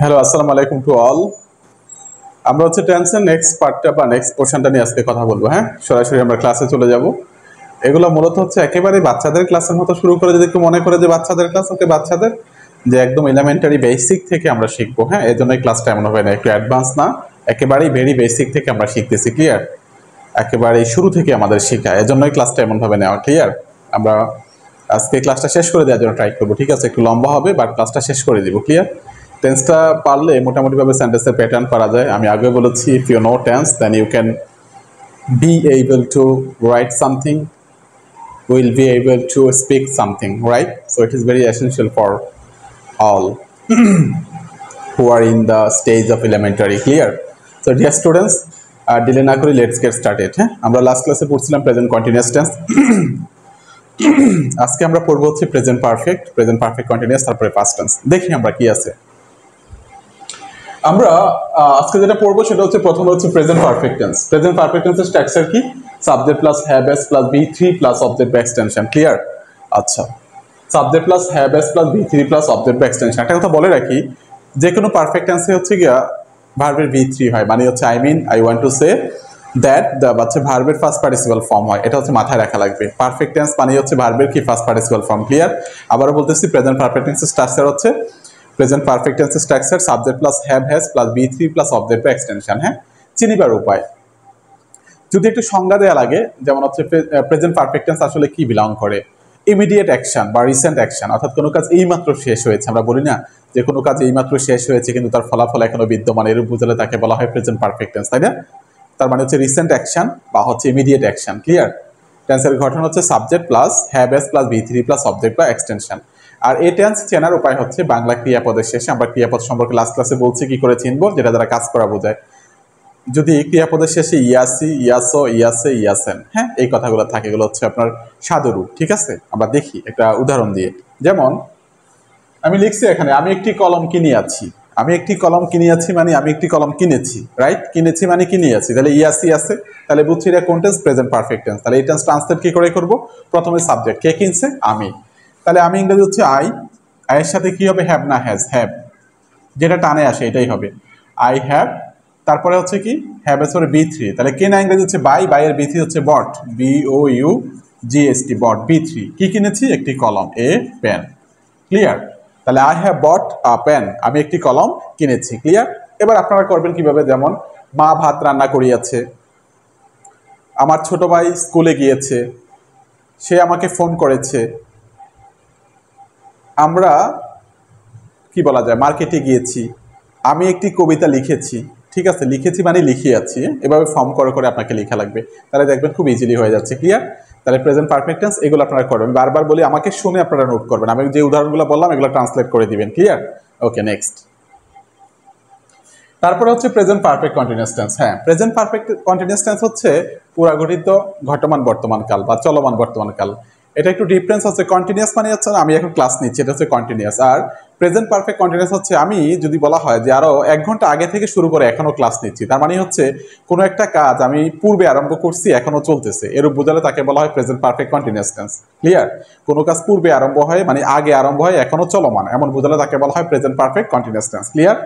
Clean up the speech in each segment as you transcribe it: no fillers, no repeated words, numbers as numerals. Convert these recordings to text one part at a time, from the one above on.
Hello, আসসালামু আলাইকুম to all. আমরা হচ্ছে টেন্সের নেক্সট পার্টটা বা নেক্সট পোর্শনটা নিয়ে আজকে কথা বলবো। হ্যাঁ, সরাসরি আমরা ক্লাসে চলে যাব। এগুলো মূলত হচ্ছে একেবারে বাচ্চাদের ক্লাসের মতো শুরু করে, যদি কেউ মনে করে যে বাচ্চাদের ক্লাস, ওকে বাচ্চাদের যে একদম এলিমেন্টারি বেসিক থেকে আমরা শিখবো। হ্যাঁ, এই জন্য এই ক্লাসটা এমন হবে না, একটু অ্যাডভান্স না, একেবারেই ভেরি বেসিক থেকে আমরা শিখতেছি। ক্লিয়ার? একেবারে শুরু থেকে আমাদের শেখা, এজন্যই ক্লাসটা এমনভাবে নেওয়া। ক্লিয়ার? আমরা আজকে ক্লাসটা শেষ করে দেওয়ার জন্য ট্রাই করবো। ঠিক আছে, একটু লম্বা হবে বাট ক্লাসটা শেষ করে দিব। ক্লিয়ার? টেন্সটা পারলে মোটামুটিভাবে সেন্টেন্সের প্যাটার্ন পারা যায়। আমি আগে বলেছি, if you know tense then you can be able to write something, will be able to speak something, right? So it is very essential for all who are in the stage of elementary. Clear? So dear students, delay na kore let's get started. হ্যাঁ, আমরা last ক্লাসে পড়ছিলাম present continuous tense. আজকে আমরা পড়বো হচ্ছে present perfect continuous, তারপরে past tense. দেখি আমরা কি আছে। আমরা আজকে যেটা পড়বো সেটা হচ্ছে প্রথমে হচ্ছে present perfect tense. Present perfect টেন্সের স্ট্রাকচার কি? Subject plus have S plus বি3 প্লাস অবজেক্ট বা এক্সটেনশন। ক্লিয়ার? আচ্ছা, subject plus have S plus বি3 প্লাস অবজেক্ট বা এক্সটেনশন। একটা কথা বলে রাখি, যে কোনো পারফেক্ট টেন্সে হচ্ছে গিয়া ভার্বের বি3 হয়, মানে হচ্ছে I want to say that হচ্ছে ভার্বের ফার্স্ট পার্টিসিপাল ফর্ম হয়। এটা হচ্ছে মাথায় রাখা লাগবে। পারফেক্ট টেন্স মানে হচ্ছে ভার্বের কি ফার্স্ট পার্টিসিপাল ফর্ম। ক্লিয়ার? আবারও বলতেছি, প্রেজেন্ট পারফেক্ট টেন্সের স্ট্রাকচার হচ্ছে প্রেজেন্ট পারফেক্ট টেন্সের structure subject plus have has plus বি3 প্লাস অবজেক্ট বা এক্সটেনশন। হ্যাঁ, চিনিবার উপায় যদি একটু সংজ্ঞা দেওয়া লাগে, যেমন হচ্ছে প্রেজেন্ট পারফেক্ট টেন্স আসলে কি বিলং করে? ইমিডিয়েট অ্যাকশন বা রিসেন্ট অ্যাকশন, অর্থাৎ কোনো কাজ এইমাত্র শেষ হয়েছে। আমরা বলি না যে কোনো কাজ এইমাত্র শেষ হয়েছে কিন্তু তার ফলাফল এখনো বিদ্যমান, এরূপ বুঝালে তাকে বলা হয় প্রেজেন্ট পারফেক্ট টেন্স, তাই না? তার মানে হচ্ছে রিসেন্ট অ্যাকশন বা হচ্ছে ইমিডিয়েট অ্যাকশন। ক্লিয়ার? টেন্সের গঠন হচ্ছে subject plus have S plus বি3 প্লাস অবজেক্ট বা এক্সটেনশন। আর এই টেন্স চেনার উপায় হচ্ছে বাংলা ক্রিয়াপদের শেষে আমরা ক্রিয়াপদ সম্পর্কে লাস্ট ক্লাসে বলছি কি করে চিনবো, যেটা দ্বারা কাজ করা বোঝায়। যদি ক্রিয়াপদের শেষে ইয়াসি, ইয়াসো, ইয়াসে, ইয়াসেন, হ্যাঁ, এই কথাগুলো থাকে, এগুলো হচ্ছে আপনার সাদুরূপ। ঠিক আছে, আমরা দেখি একটা উদাহরণ দিয়ে। যেমন আমি লিখছি এখানে, আমি একটি কলম কিনিয়াছি। আমি একটি কলম কিনিয়াছি মানে আমি একটি কলম কিনেছি, রাইট? কিনেছি মানে কিনিয়াছি, তাহলে ইয়াসি আছে, তাহলে বুঝছি এটা কোন টেন্স? Present perfect tense. তাহলে এই টেন্স ট্রান্সলেট কি করে করব? প্রথমে সাবজেক্ট, কে কিনছে? আমি। তাহলে আমি ইংরেজি হচ্ছে আইয়ের সাথে কি হবে? হ্যাভ না হ্যাজ? হ্যাভ, যেটা টানে আসে এটাই হবে আই হ্যাভ। তারপরে হচ্ছে কি? হ্যাভ এস পরে বি3, তাহলে কেনা ইংরেজি হচ্ছে বাইয়ের বি3 হচ্ছে বট, BOUGST, বট, বি3। কি কিনেছি? একটি কলম, পেন। ক্লিয়ার? তাহলে I have bought a pen, আমি একটি কলম কিনেছি। ক্লিয়ার? এবার আপনারা করবেন কিভাবে? যেমন মা ভাত রান্না করিয়াছে, আমার ছোট ভাই স্কুলে গিয়েছে, সে আমাকে ফোন করেছে, আমরা কি বলা যায় মার্কেটে গিয়েছি, আমি একটি কবিতা লিখেছি। ঠিক আছে, লিখেছি মানে লিখিয়াছি, এভাবে ফর্ম করে করে আপনাকে লেখা লাগবে, তাহলে দেখবেন খুব ইজিলি হয়ে যাচ্ছে। ক্লিয়ার? তাহলে প্রেজেন্ট পারফেক্ট টেন্স এগুলো আপনারা করবেন। বারবার বলি, আমাকে শুনে আপনারা নোট করবেন, আমি যে উদাহরণগুলো বললাম এগুলো ট্রান্সলেট করে দিবেন। ক্লিয়ার? ওকে, নেক্সট। তারপরে হচ্ছে প্রেজেন্ট পারফেক্ট কন্টিনিউয়াস টেন্স। হ্যাঁ, প্রেজেন্ট পারফেক্ট কন্টিনিউয়াস টেন্স হচ্ছে পুরাগঠিত ঘটমান বর্তমান কাল বা চলমান বর্তমান কাল। এটা একটু ডিফারেন্স হচ্ছে, কন্টিনিউয়াস মানে হচ্ছে আমি এখন ক্লাস নিচ্ছি, এটা হচ্ছে কন্টিনিউয়াস। আর প্রেজেন্ট পারফেক্ট কন্টিনিউয়াস হচ্ছে আমি যদি বলা হয় যে আরো 1 ঘন্টা আগে থেকে শুরু করে এখনো ক্লাস নিচ্ছি, তার মানে হচ্ছে কোনো একটা কাজ আমি পূর্বে আরম্ভ করছি এখনো চলতেছে, এরূপ বোঝালে তাকে বলা হয় present perfect continuous tense. Clear? কোনো কাজ পূর্বে আরম্ভ হয় মানে আগে আরম্ভ হয় এখনো চলমান, এমন বোঝালে তাকে বলা হয় present perfect continuous tense. Clear?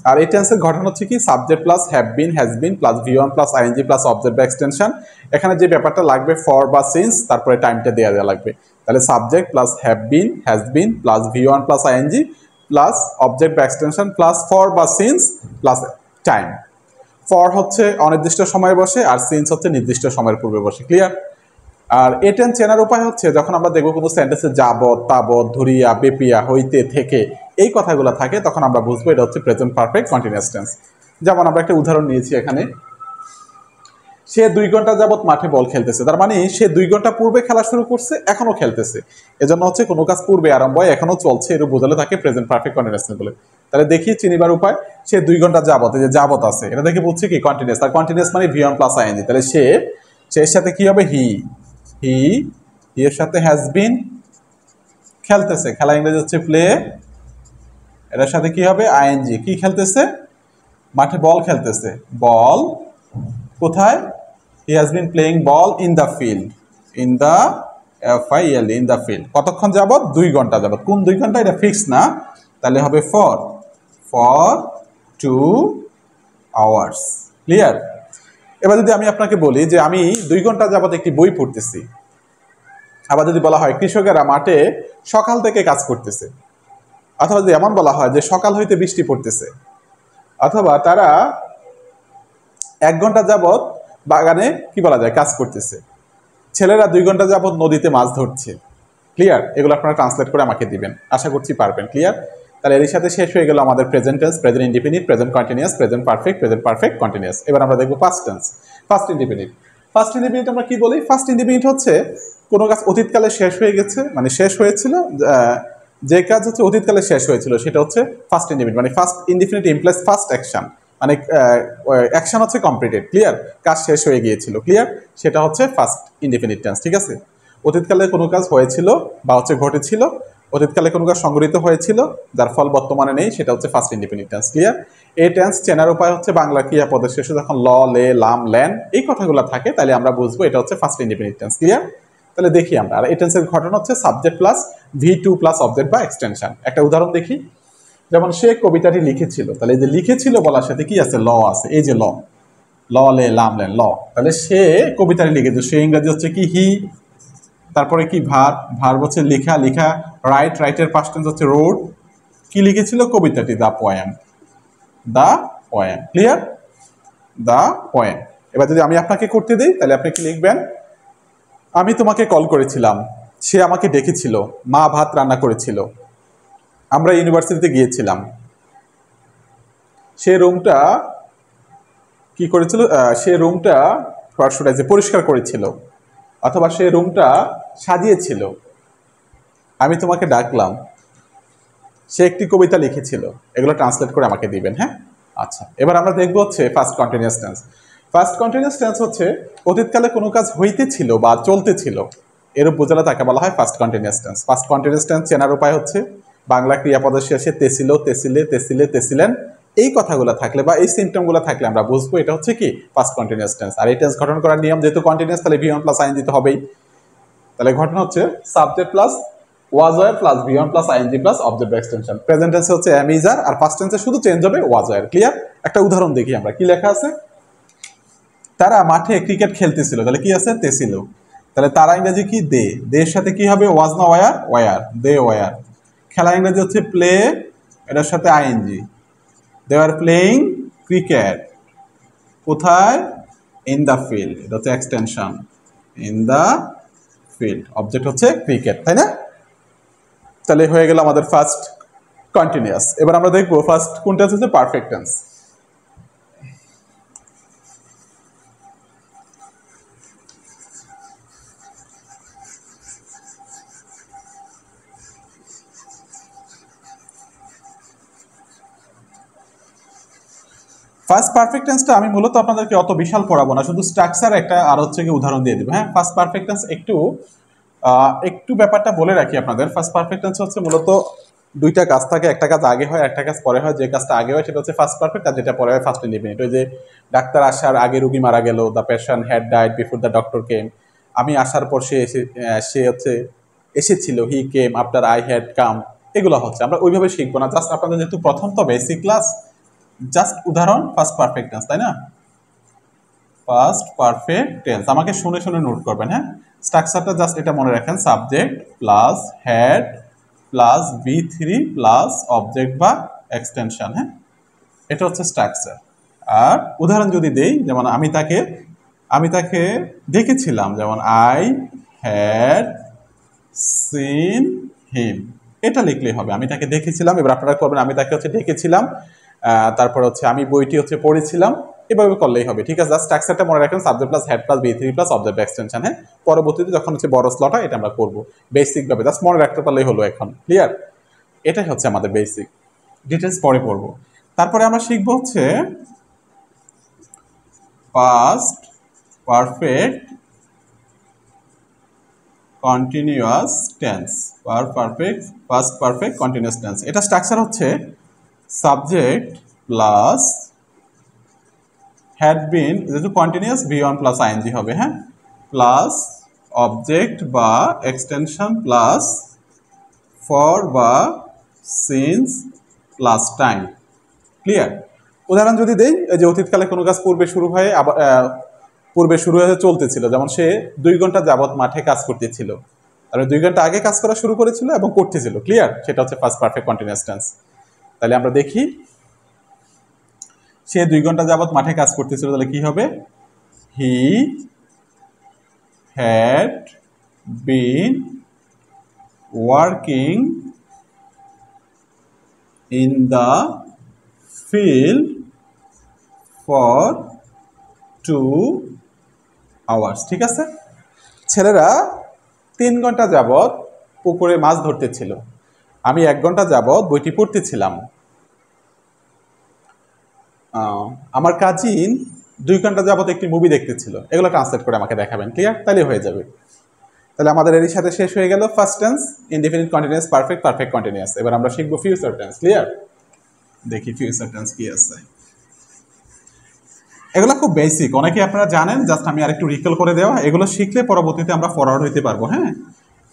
আর এই টেন্সের গঠন হচ্ছে কি? Subject plus have been, has been plus V1 plus ING plus object বা এক্সটেনশন। এখানে যে ব্যাপারটা লাগবে ফর বা সিন্স, তারপরে টাইমটা দেওয়া লাগবে। তাহলে subject plus have been, has been plus V1 plus ING plus object বা এক্সটেনশন প্লাস ফর বা সিন্স প্লাস টাইম। ফর হচ্ছে অনির্দিষ্ট সময়ে বসে আর সিন্স হচ্ছে নির্দিষ্ট সময়ের পূর্বে বসে। ক্লিয়ার? আর এই টেন্স চেনার উপায় হচ্ছে যখন আমরা দেখবো কোনো সেন্টেন্সে যাবত, তাবত, ধরিয়া, বেপিয়া, হইতে, থেকে এই কথাগুলো থাকে, তখন আমরা বুঝবো এটা হচ্ছে প্রেজেন্ট পারফেক্ট কন্টিনিউয়াস টেন্স। যেমন আমরা একটা উদাহরণ নিয়েছি এখানে, সে 2 ঘন্টা যাবত মাঠে বল খেলতেছে, তার মানে সে 2 ঘন্টা পূর্বে খেলা শুরু করছে, এখনো খেলতেছে। এজন্য হচ্ছে কোনো কাজ পূর্বে আরম্ভ হয় এখনো চলছে, এর বোঝালে থাকে প্রেজেন্ট পারফেক্ট কন্টিনিউয়াস টেন্স বলে। তাহলে দেখি চিনিবার উপায়, সে 2 ঘন্টা যাবত, এই যে যাবত আছে এটা দেখে বুঝছি কি কন্টিনিউয়াস। আর কন্টিনিউয়াস মানে V1 প্লাস আইএনজি, তাহলে সে এর সাথে কি হবে? হি এর সাথে হ্যাজ বিন, খেলতেছে, খেলা ইংরেজি হচ্ছে প্লে, এটার সাথে কি হবে? আইএনজি, কি খেলতেছে? মাঠে বল খেলতেছে, বল কোথায়? He has been playing ball in the field, in the FILE in the field কতক্ষণ যাবত 2 ঘন্টা যাবত কোন 2 ঘন্টা এটা ফিক্স না তাহলে হবে ফর 2 আওয়ার্স ক্লিয়ার এবার যদি আমি আপনাকে বলি যে আমি 2 ঘন্টা যাবত একটি বই পড়তেছি আবার যদি বলা হয় কৃষকেরা মাঠে সকাল থেকে কাজ করতেছে অথবা যদি এমন বলা হয় যে সকাল হইতে বৃষ্টি পড়তেছে অথবা তারা 1 ঘন্টা যাবত বাগানে কি বলা যায় কাজ করতেছে ছেলেরা 2 ঘন্টা যাবত নদীতে মাছ ধরছে ক্লিয়ার এগুলো আপনারা ট্রান্সলেট করে আমাকে দিবেন আশা করছি পারবেন ক্লিয়ার তাহলে এর সাথে শেষ হয়ে গেল আমাদের present tense present indefinite present continuous present perfect continuous এবার আমরা দেখব পাস্ট টেন্স ফার্স্ট ইনডিফিনিট আমরা কি বলি ফার্স্ট ইনডিফিনিট হচ্ছে কোনো কাজ অতীতকালে শেষ হয়ে গেছে মানে শেষ হয়েছিল যে কাজ হচ্ছে অতীতকালে শেষ হয়েছিল সেটা হচ্ছে ফার্স্ট ইনডিফিনিট মানে first indefinite implies first action মানে অ্যাকশন হচ্ছে কমপ্লিটেড ক্লিয়ার কাজ শেষ হয়ে গিয়েছিল ক্লিয়ার সেটা হচ্ছে ফার্স্ট ইনডিফিনিট টেন্স ঠিক আছে অতীতকালে কোনো কাজ হয়েছিল বা হচ্ছে ঘটেছিল অতীতকালে কোনো কাজ সংঘটিত হয়েছিল যার ফল বর্তমানে নেই সেটা হচ্ছে ফার্স্ট ইনডিফিনিট টেন্স ক্লিয়ার এই টেন্স চেনার উপায় হচ্ছে বাংলা ক্রিয়াপদের শেষে যখন ল লে লাম ল্যান এই কথাগুলো থাকে তাহলে আমরা বুঝবো এটা হচ্ছে ফার্স্ট ইনডিফিনিট টেন্স ক্লিয়ার তাহলে দেখি আমরা আর এই টেন্সের ঘটনা হচ্ছে subject plus V2 plus object বা এক্সটেনশন একটা উদাহরণ দেখি যেমন সে কবিতাটি লিখেছিল তাহলে এই যে লিখেছিল বলার সাথে কি আছে ল আছে এই যে ল লে লাম ল্যান ল তাহলে সে কবিতাটি লিখেছে সে ইংরেজি হচ্ছে কি হি তারপরে কি ভার হচ্ছে লেখা রাইটের পাস্ট টেন্স হচ্ছে রোড কি লিখেছিল কবিতাটি the poem clear the poem এবার যদি আমি আপনাকে করতে দিই তাহলে আপনি কি লিখবেন আমি তোমাকে কল করেছিলাম সে আমাকে ডেকেছিল মা ভাত রান্না করেছিল আমরা ইউনিভার্সিটিতে গিয়েছিলাম সে রুমটা কি করেছিল সে রুমটা পরিষ্কার করেছিল অথবা সে রুমটা সাজিয়েছিল আমি তোমাকে ডাকলাম সে একটি কবিতা লিখেছিল এগুলো ট্রান্সলেট করে আমাকে দিবেন হ্যাঁ আচ্ছা এবার আমরা দেখব হচ্ছে first continuous tense first continuous tense হচ্ছে অতীতকালে কোনো কাজ হইতেছিল বা চলতেছিল এরূপ বোঝালে তাকে বলা হয় first continuous tense first continuous tense চেনার উপায় হচ্ছে বাংলা ক্রিয়াপদের শেষে তেছিল তেছিলেন এই কথাগুলো থাকলে বা এই সিম্পটমগুলো থাকলে আমরা বুঝবো এটা হচ্ছে কি ফার্স্ট কন্টিনিউয়াস টেন্স আর এই টেন্স গঠন করার নিয়ম যেহেতু কন্টিনিউয়াস তাহলে V1 প্লাস আইএনজি তো হবেই তাহলে ঘটনা হচ্ছে subject plus was were plus V1 plus ING plus object extension present টেন্সে হচ্ছে am is are আর পাস্ট টেন্সে শুধু চেঞ্জ হবে ওয়াজ ওয়ার ক্লিয়ার একটা উদাহরণ দেখি আমরা কি লেখা আছে তারা মাঠে ক্রিকেট খেলতেছিল তাহলে কি আছে তেছিল তাহলে তারা ইংরেজি কি দে দের সাথে কি হবে ওয়াজ না ওয়ার দে ওয়ার খেলা ইংরেজি হচ্ছে প্লে এটার সাথে ING they are playing cricket কোথায় ইন দ্য ফিল্ড এটা হচ্ছে extension in the field object হচ্ছে ক্রিকেট তাই না তাহলে হয়ে গেল আমাদের ফার্স্ট কন্টিনিউয়াস এবার আমরা দেখবো ফার্স্ট কোনটা হচ্ছে পারফেক্ট টেন্স ফার্স্ট পারফেক্ট টেন্সটা আমি মূলত আপনাদেরকে অত বিশাল পড়াবো না শুধু স্ট্রাকচার একটা আর হচ্ছে কি উদাহরণ দিয়ে দেব হ্যাঁ ফার্স্ট পারফেক্ট টেন্স একটু ব্যাপারটা বলে রাখি আপনাদের ফার্স্ট পারফেক্ট টেন্স হচ্ছে মূলত দুইটা কাজ থাকে একটা কাজ আগে হয় একটা কাজ পরে হয় যে কাজটা আগে হয় সেটা হচ্ছে ফার্স্ট পারফেক্ট আর যেটা পরে হয় ফার্স্ট ইনডিফিনিট ওই যে ডাক্তার আসার আগে রোগী মারা গেল the patient had died before the doctor came আমি আসার পর সে হচ্ছে এসেছিল he came after I had come এগুলো হচ্ছে আমরা ওইভাবে শিখবো না জাস্ট আপনাদের যেহেতু প্রথম তো বেসিক ক্লাস জাস্ট উদাহরণ ফার্স্ট পারফেক্ট টেন্স তাই না ফার্স্ট পারফেক্ট টেন্স আমাকে শুনে শুনে নোট করবেন হ্যাঁ স্ট্রাকচারটা জাস্ট এটা মনে রাখেন subject plus had plus V3 plus object বা এক্সটেনশন হ্যাঁ এটা হচ্ছে স্ট্রাকচার আর উদাহরণ যদি দেই যেমন আমি তাকে দেখেছিলাম যেমন আই হ্যাড সিন হিম এটা লিখলেই হবে আমি তাকে দেখেছিলাম এবার আপনারা করবেন আমি তাকে হচ্ছে দেখেছিলাম তারপর হচ্ছে আমি বইটি হচ্ছে পড়েছিলাম এভাবে করলেই হবে ঠিক আছে স্ট্রাকচারটা মনে রাখেন subject plus had plus V3 plus object extension হ্যাঁ পরবর্তীতে যখন হচ্ছে বড় স্লট হয় এটা আমরা করব বেসিক ভাবে জাস্ট মনে রাখতে পারলেই হলো এখন ক্লিয়ার এটাই হচ্ছে আমাদের বেসিক ডিটেইলস পরে পড়ব তারপরে আমরা শিখব হচ্ছে past perfect continuous tense past perfect continuous tense এটা স্ট্রাকচার হচ্ছে সাবজেক্ট প্লাস had been যেহেতু কন্টিনিউয়াস V1 প্লাস আইএনজি হবে হ্যাঁ প্লাস অবজেক্ট বা এক্সটেনশন প্লাস ফর বা সিন্স প্লাস টাইম। ক্লিয়ার? উদাহরণ যদি দেই, এই যে অতীতকালে কোনো কাজ পূর্বে শুরু হয়ে আবার পূর্বে শুরু হয়ে চলতেছিল, যেমন সে 2 ঘন্টা যাবত মাঠে কাজ করতেছিল, আর 2 ঘন্টা আগে কাজ করা শুরু করেছিল এবং করতেছিল। ক্লিয়ার? সেটা হচ্ছে ফার্স্ট পারফেক্ট কন্টিনিউয়াস টেন্স। তাহলে আমরা দেখি, সে 2 ঘন্টা যাবত মাঠে কাজ করতেছিল, তাহলে কি হবে? He had been working in the field for 2 hours. ঠিক আছে? ছেলেরা 3 ঘন্টা যাবত পুকুরে মাছ ধরতেছিল, আমি 1 ঘন্টা যাবত বইটি পড়তেছিলাম। আমার কাজিন 2 ঘন্টা যাবত একটি মুভি দেখতেছিল। এগুলো ট্রান্সলেট করে আমাকে দেখাবেন। ক্লিয়ার? তাহলে হয়ে যাবে। তাহলে আমাদের এর সাথে শেষ হয়ে গেল first tense, indefinite continuous, perfect, perfect continuous. এবার আমরা শিখবো ফিউচার টেন্স। ক্লিয়ার? দেখি ফিউচার টেন্স কি আছে। এগুলো খুব বেসিক, অনেকে আপনারা জানেন, জাস্ট আমি আরেকটু রিকল করে দেওয়া। এগুলো শিখলে পরবর্তীতে আমরা ফরওয়ার্ড হইতে পারবো। হ্যাঁ,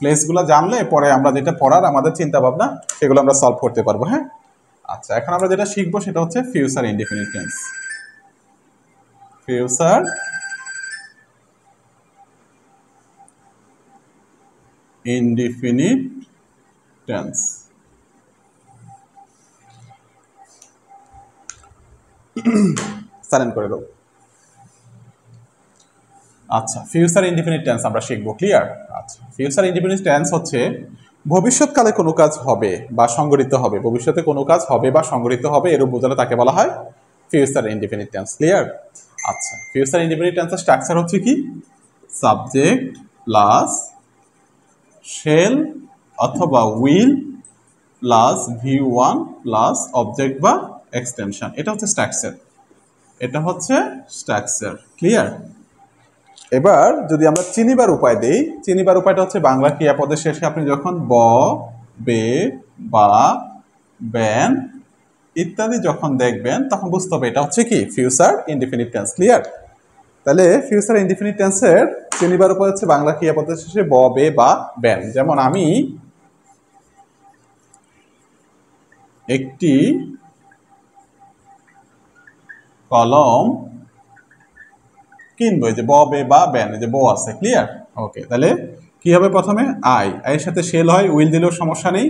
প্লেসগুলো জানলে পরে আমরা যেটা পড়ার আমাদের চিন্তা ভাবনা সেগুলো আমরা সলভ করতে পারবো। হ্যাঁ, আচ্ছা, এখন আমরা যেটা শিখবো সেটা হচ্ছে future indefinite tense. Future indefinite tense. Silent করে দাও। আচ্ছা, ফিউচার ইনডিফিনিট টেন্স আমরা শিখবো। ক্লিয়ার? আচ্ছা, ফিউচার ইনডিফিনিট টেন্স হচ্ছে ভবিষ্যৎকালে কোনো কাজ হবে বা সংঘটিত হবে, ভবিষ্যতে কোনো কাজ হবে বা সংঘটিত হবে এরূপ বোঝালে তাকে বলা হয় ফিউচার ইনডিফিনিট টেন্স। ক্লিয়ার? আচ্ছা, ফিউচার ইনডিফিনিট টেন্সের স্ট্রাকচার হচ্ছে কি? সাবজেক্ট প্লাস শেল অথবা will plus V1 plus object বা এক্সটেনশন। এটা হচ্ছে স্ট্রাকচার। এটা হচ্ছে স্ট্রাকচার। ক্লিয়ার? এবার যদি আমরা চিনিবার উপায় দেই, চিনিবার উপায়টা হচ্ছে বাংলা ক্রিয়াপদের শেষে আপনি যখন ব, বে, বা, বেন ইত্যাদি যখন দেখবেন তখন বুঝতে হবে এটা হচ্ছে কি? Future indefinite tense. ক্লিয়ার? তাহলে ফিউচার ইনডিফিনিট টেন্সের চিনিবার উপায় হচ্ছে বাংলা ক্রিয়াপদের শেষে ব, বে, বা, বেন। যেমন আমি একটি কলম কিনবো। এই যে ব, বে, বা, বেন, এই যে বো আছে। ক্লিয়ার? ওকে, তাহলে কি হবে? প্রথমে আই, এর সাথে শেল হয়, উইল দিলেও সমস্যা নেই।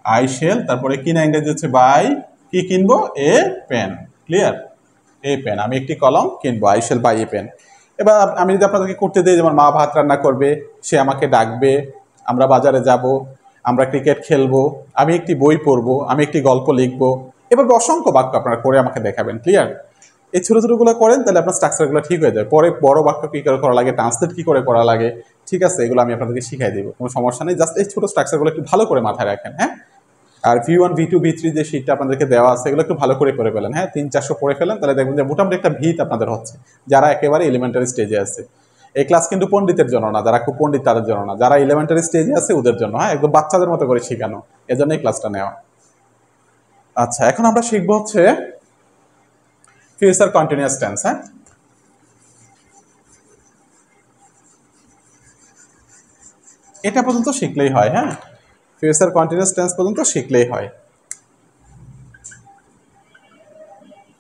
আই শেল, তারপরে কিনা ইংরেজি হচ্ছে বাই, কি কিনবো? A pen. Clear? A pen, আমি একটি কলম কিনবো। I shall buy a pen. এবার আমি যদি আপনাদেরকে করতে দিই, যেমন মা ভাত রান্না করবে, সে আমাকে ডাকবে, আমরা বাজারে যাব, আমরা ক্রিকেট খেলবো, আমি একটি বই পড়বো, আমি একটি গল্প লিখবো, এবার অসংখ্য বাক্য আপনারা করে আমাকে দেখাবেন। ক্লিয়ার? এই ছোটো ছোটোগুলো করেন, তাহলে আপনার স্ট্রাকচারগুলো ঠিক হয়ে যায়। পরে বড় বাক্য কী করে করা লাগে, ট্রান্সলেট কী করে করা লাগে, ঠিক আছে, এগুলো আমি আপনাদেরকে শিখাই দেবো, কোনো সমস্যা নেই। জাস্ট এই ছোটো স্ট্রাকচারগুলো একটু ভালো করে মাথায় রাখেন। হ্যাঁ, আর V1, V2, V3 যে শীটটা আপনাদেরকে দেওয়া আছে এগুলো একটু ভালো করে পড়ে ফেলেন। হ্যাঁ, 300-400 পড়ে ফেলেন, তাহলে দেখবেন যে মোটামুটি একটা ভিত আপনাদের হচ্ছে, যারা একেবারে এলিমেন্টারি স্টেজে আছে। এই ক্লাস কিন্তু পণ্ডিতের জন্য না, যারা খুব পণ্ডিত তাদের জন্য না, যারা এলিমেন্টারি স্টেজে আছে ওদের জন্য। হ্যাঁ, একদম বাচ্চাদের মতো করে শেখানো, এজন্য এই ক্লাসটা নেওয়া। আচ্ছা, এখন আমরা শিখবো হচ্ছে ফিউচার কন্টিনিউয়াস টেন্স। হ্যাঁ, এটা পর্যন্ত শিখলেই হয়। হ্যাঁ, ফিউচার কন্টিনিউয়াস টেন্স পর্যন্ত শিখলেই হয়।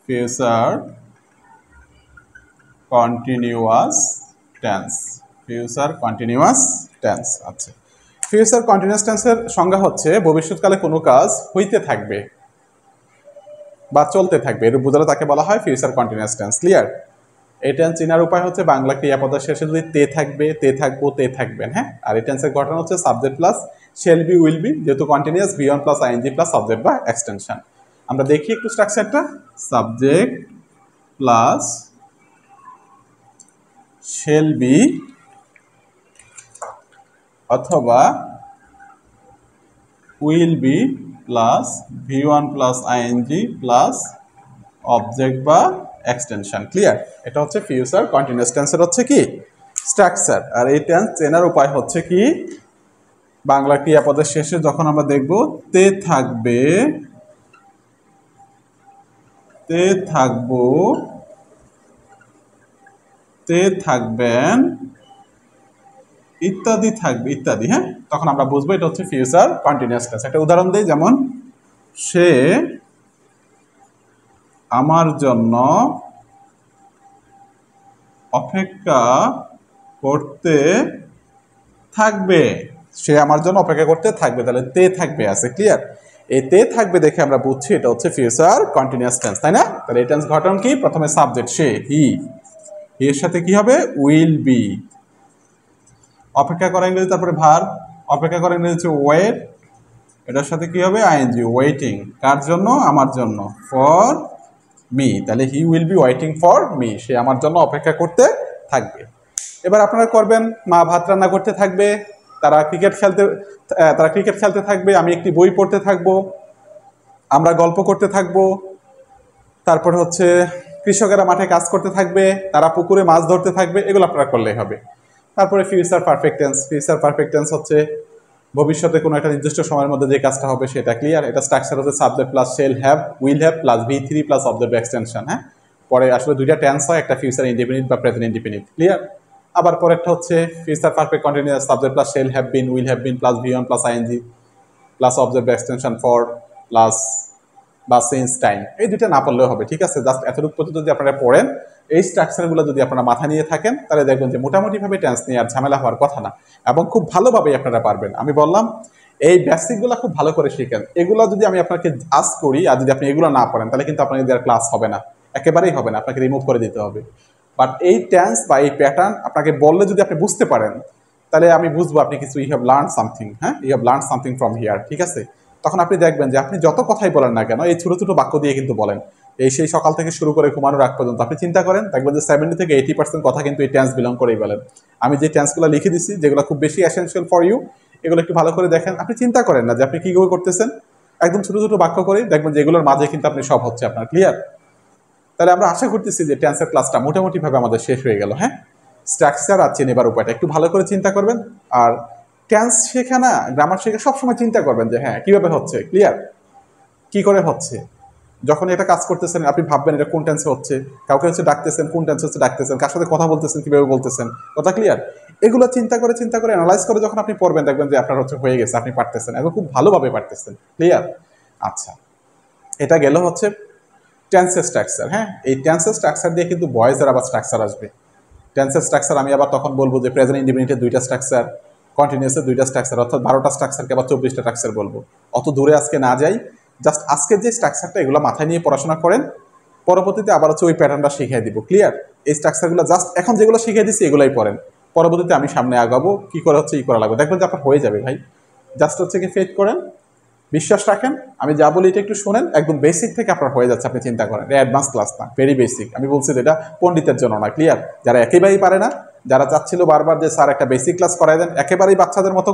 Future continuous tense, future continuous tense. আচ্ছা, ফিউচার কন্টিনিউয়াস টেন্সের সংজ্ঞা হচ্ছে ভবিষ্যৎকালে কোনো কাজ হইতে থাকবে বা চলতে থাকবে এরূপ বোঝালে তাকে বলা হয় ফিউচার কন্টিনিউয়াস টেন্স। ক্লিয়ার? এই টেন্স চেনার উপায় হচ্ছে বাংলা ক্রিয়াপদের শেষে যদি তে থাকবে, তে থাকবো, তে থাকবেন। হ্যাঁ, আর এই টেন্সের ঘটনা হচ্ছে subject plus shall be, will be, যেহেতু continuous V1 plus ING plus subject বা এক্সটেনশন। আমরা দেখি একটু স্ট্রাকচারটা। সাবজেক্ট প্লাস শেল বি অথবা will be plus V1 plus ING plus object বা এক্সটেনশন। ক্লিয়ার? এটা হচ্ছে ফিউচার কন্টিনিউয়াস টেন্সের হচ্ছে কি? স্ট্রাকচার। আর এই টেন্স চেনার উপায় হচ্ছে কি? বাংলা ক্রিয়াপদের শেষে যখন আমরা দেখব তে থাকবে, তে থাকবো, তে থাকবেন ইত্যাদি থাকবে, ইত্যাদি। হ্যাঁ, তখন আমরা বুঝবো এটা হচ্ছে ফিউচার কন্টিনিউয়াস টেন্স। একটা উদাহরণ দেই, যেমন সে আমার জন্য অপেক্ষা করতে থাকবে। সে আমার জন্য অপেক্ষা করতে থাকবে, তাহলে তে থাকবে আছে। ক্লিয়ার? এই তে থাকবে দেখে আমরা বুঝছি এটা হচ্ছে ফিউচার কন্টিনিউয়াস টেন্স, তাই না? তাহলে এই টেন্স গঠন কি? প্রথমে সাবজেক্ট সে, হি, এর সাথে কি হবে? Will be. অপেক্ষা করা ইংরেজি, তারপরে ভার। অপেক্ষা করা ইংরেজি হচ্ছে ওয়েট, এটার সাথে কি হবে? ING, waiting. কার জন্য? আমার জন্য। ফর মি, তাহলে he will be waiting for me, সে আমার জন্য অপেক্ষা করতে থাকবে। এবার আপনারা করবেন, মা ভাত রান্না করতে থাকবে, তারা ক্রিকেট খেলতে থাকবে, আমি একটি বই পড়তে থাকবো, আমরা গল্প করতে থাকবো, তারপরে হচ্ছে কৃষকেরা মাঠে কাজ করতে থাকবে, তারা পুকুরে মাছ ধরতে থাকবে, এগুলো আপনারা করলেই হবে। তারপরে future perfect tense. Future perfect tense হচ্ছে ভবিষ্যতে কোনো একটা নির্দিষ্ট সময়ের মধ্যে যে কাজটা হবে সেটা। ক্লিয়ার? এটা স্ট্রাকচার হচ্ছে subject plus shall have, will have plus V3 plus object extension. হ্যাঁ, পরে আসলে দুইটা টেন্স হয়, একটা ফিউচার ইনডিপেন্ডেন্ট বা প্রেজেন্ট ইনডিপেন্ডেন্ট। ক্লিয়ার? আবার পরেরটা হচ্ছে future perfect continuous, subject plus shall have been, will have been plus V1 plus ING plus object extension for plus বা সিন্স টাইম। এই দুইটা না পড়লেও হবে, ঠিক আছে? জাস্ট এতটুকু পর্যন্ত যদি আপনারা পড়েন, এই স্ট্রাকচারগুলো যদি আপনারা মাথা নিয়ে থাকেন, তাহলে দেখবেন যে মোটামুটিভাবে টেন্স নিয়ে আর ঝামেলা হওয়ার কথা না, এবং খুব ভালোভাবেই আপনারা পারবেন। আমি বললাম এই বেসিকগুলো খুব ভালো করে শিখেন। এগুলো যদি আমি আপনাকে আস্ক করি আর যদি আপনি এগুলো না পড়েন, তাহলে কিন্তু আপনাদের ক্লাস হবে না, একেবারেই হবে না, আপনাকে রিমুভ করে দিতে হবে। বাট এই টেন্স বা এই প্যাটার্ন আপনাকে বললে যদি আপনি বুঝতে পারেন, তাহলে আমি বুঝবো আপনি কিছু ইউ হ্যাভ লার্ন সামথিং। হ্যাঁ, you have learn something from here, ঠিক আছে? তখন আপনি দেখবেন যে আপনি যত কথাই বলেন না কেন, এই ছোটো ছোটো বাক্য দিয়ে কিন্তু বলেন। এই সেই সকাল থেকে শুরু করে ঘুমানোর আগ পর্যন্ত আপনি চিন্তা করেন, দেখবেন যে 70 থেকে 80% কথা কিন্তু এই টেন্স বিলং করেই বলেন। আমি যে টেন্সগুলো লিখে দিচ্ছি, যেগুলো খুব বেশি এসেনশিয়াল ফর ইউ, এগুলো একটু ভালো করে দেখেন। আপনি চিন্তা করেন না যে আপনি কী করে করতেছেন, একদম ছোটো ছোটো বাক্য করে দেখবেন যে এগুলোর মাঝে কিন্তু আপনি সব হচ্ছে আপনার। ক্লিয়ার? তাহলে আমরা আশা করতেছি যে টেন্সের ক্লাসটা মোটামুটিভাবে আমাদের শেষ হয়ে গেল। হ্যাঁ, স্ট্রাকচার আর চেনেবার উপায়টা একটু ভালো করে চিন্তা করবেন। আর টেন্স শেখা না, গ্রামার শেখা, সবসময় চিন্তা করবেন যে হ্যাঁ কীভাবে হচ্ছে। ক্লিয়ার? কী করে হচ্ছে। যখন এটা কাজ করতেছেন আপনি ভাববেন এটা কোন টেন্সে হচ্ছে, কাউকে হচ্ছে ডাকতেছেন, কোন টেন্সে হচ্ছে ডাকতেছেন, কার সাথে কথা বলতেছেন, কীভাবে বলতেছেন। কথা ক্লিয়ার? এগুলো চিন্তা করে অ্যানালাইজ করে যখন আপনি পড়বেন, দেখবেন যে আপনার হচ্ছে হয়ে গেছে, আপনি পারতেছেন, এবং খুব ভালোভাবে পারতেছেন। ক্লিয়ার? আচ্ছা, এটা গেল হচ্ছে টেন্সের স্ট্রাকচার। হ্যাঁ, এই টেন্সের স্ট্রাকচার দিয়ে কিন্তু ভয়েসের আবার স্ট্রাকচার আসবে। টেন্সের স্ট্রাকচার আমি আবার তখন বলবো যে প্রেজেন্ট ইন্ডিপেন্ডেন্টের 2টা স্ট্রাকচার, কন্টিনিউয়াসের 2টা স্ট্রাকচার, অর্থাৎ 12টা স্ট্রাকচারকে আবার 24টা স্ট্রাকচার বলবো। অত দূরে আজকে না যাই, জাস্ট আজকের যে স্ট্রাকচারটা এগুলো মাথায় নিয়ে পড়াশোনা করেন, পরবর্তীতে আবার হচ্ছে ওই প্যাটার্নটা শিখিয়ে দিব। ক্লিয়ার? এই স্ট্রাকচারগুলো জাস্ট এখন যেগুলো শিখিয়ে দিচ্ছি এগুলোই পড়েন, পরবর্তীতে আমি সামনে আগাবো কী করে হচ্ছে করা লাগবে, দেখবেন যে আপনার হয়ে যাবে ভাই। জাস্ট হচ্ছে কি ফেথ করেন, বিশ্বাস রাখেন, আমি যা বলি এটা একটু শোনেন, একদম বেসিক থেকে আপনার হয়ে যাচ্ছে। আপনি চিন্তা করেন, এটা অ্যাডভান্স ক্লাস না, ভেরি বেসিক। আমি বলছি যে এটা পণ্ডিতের জন্য না। ক্লিয়ার? যারা একেবারেই পারে না, যারা চাচ্ছিল বারবার যে স্যার একটা বেসিক ক্লাস করাই দেন, একেবারেই বাচ্চাদের মতো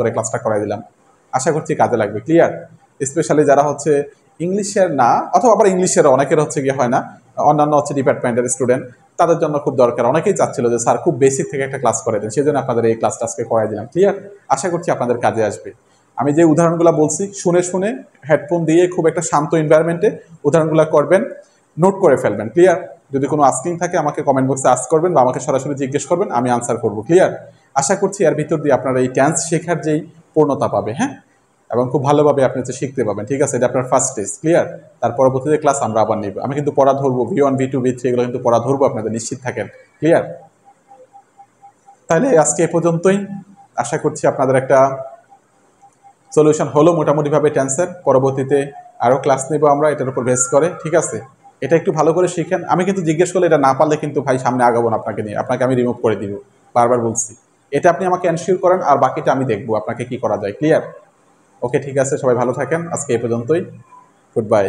করে ক্লাসটা করাই দিলাম। আশা করছি কাজে লাগবে। ক্লিয়ার? স্পেশালি যারা হচ্ছে ইংলিশের না, অথবা আবার ইংলিশের অনেকের হচ্ছে গিয়ে হয় না, অন্যান্য হচ্ছে ডিপার্টমেন্টের স্টুডেন্ট, তাদের জন্য খুব দরকার। অনেকেই চাচ্ছিল যে স্যার খুব বেসিক থেকে একটা ক্লাস করে দেন, সেই জন্য আপনাদের এই ক্লাসটা আজকে করাই দিলাম। ক্লিয়ার? আশা করছি আপনাদের কাজে আসবে। আমি যে উদাহরণগুলো বলছি শুনে হেডফোন দিয়ে খুব একটা শান্ত এনভায়রনমেন্টে উদাহরণগুলো করবেন, নোট করে ফেলবেন। ক্লিয়ার? যদি কোনো আস্কিং থাকে আমাকে কমেন্ট বক্সে আস্ক করবেন বা আমাকে সরাসরি জিজ্ঞেস করবেন, আমি আনসার করব। ক্লিয়ার? আশা করছি এর ভিতর দিয়ে আপনারা এই টেন্স শেখার যেই পূর্ণতা পাবে, হ্যাঁ, এবং খুব ভালোভাবে আপনি হচ্ছে শিখতে পাবেন। ঠিক আছে? এটা আপনার ফার্স্ট স্টেজ। ক্লিয়ার? তার পরবর্তীতে ক্লাস আমরা আবার নিব। আমি কিন্তু পড়া ধরবো, V1 V2 V3 এগুলো কিন্তু পড়া ধরবো, আপনাদের নিশ্চিত থাকেন। ক্লিয়ার? তাহলে আজকে এ পর্যন্তই। আশা করছি আপনাদের একটা সলিউশন হলো মোটামুটিভাবে টেন্সের। পরবর্তীতে আরও ক্লাস নেব আমরা এটার উপর বেস করে। ঠিক আছে? এটা একটু ভালো করে শিখেন। আমি কিন্তু জিজ্ঞেস করলে এটা না পারলে কিন্তু ভাই সামনে আগাবো না আপনাকে নিয়ে, আপনাকে আমি রিমুভ করে দিব, বারবার বলছি। এটা আপনি আমাকে এনশিওর করেন, আর বাকিটা আমি দেখবো আপনাকে কি করা যায়। ক্লিয়ার? ওকে, ঠিক আছে, সবাই ভালো থাকেন। আজকে এই পর্যন্তই। Good bye.